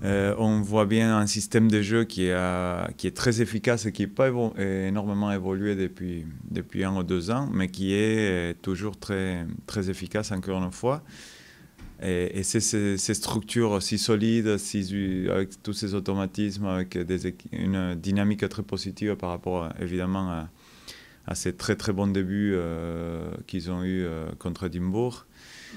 On voit bien un système de jeu qui est très efficace et qui n'a pas énormément évolué depuis 1 ou 2 ans, mais qui est toujours très, très efficace encore une fois. Et c'est ces structures aussi solides, avec tous ces automatismes, avec une dynamique très positive par rapport évidemment à ces très très bons débuts qu'ils ont eu contre Édimbourg.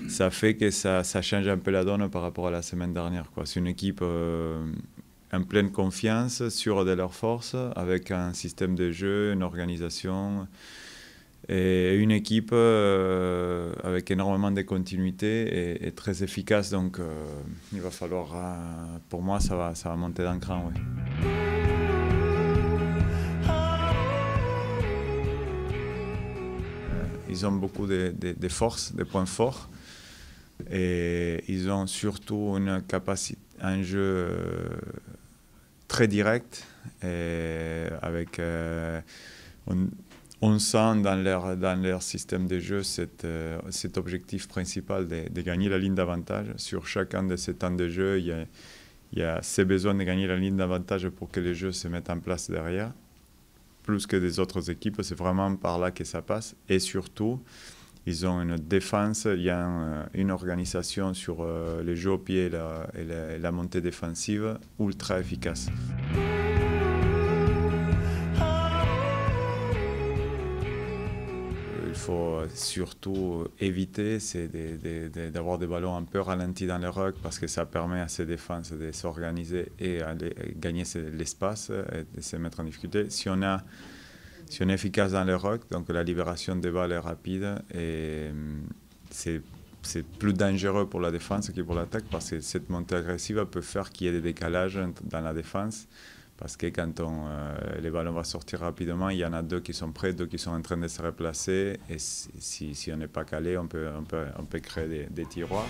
Ça fait que ça change un peu la donne par rapport à la semaine dernière, quoi. C'est une équipe en pleine confiance, sûre de leurs forces, avec un système de jeu, une organisation et une équipe avec énormément de continuité et très efficace. Donc il va falloir, pour moi, ça va monter d'un cran, ouais. Ils ont beaucoup de forces, des points forts. Et ils ont surtout une capacité, un jeu très direct. Et avec, on sent dans leur système de jeu cet objectif principal de gagner la ligne d'avantage. Sur chacun de ces temps de jeu, il y a ces besoins de gagner la ligne d'avantage pour que le jeu se mette en place derrière. Plus que des autres équipes, c'est vraiment par là que ça passe. Et surtout, ils ont une défense, il y a une organisation sur les jeux au pied et la montée défensive ultra efficace. Il faut surtout éviter d'avoir des ballons un peu ralentis dans le ruck parce que ça permet à ces défenses de s'organiser et de gagner l'espace et de se mettre en difficulté. Si on est efficace dans le ruck, donc la libération des balles est rapide et c'est plus dangereux pour la défense que pour l'attaque parce que cette montée agressive peut faire qu'il y ait des décalages dans la défense. Parce que quand les ballons vont sortir rapidement, il y en a deux qui sont prêts, deux qui sont en train de se replacer. Et si on n'est pas calé, on peut créer des tiroirs.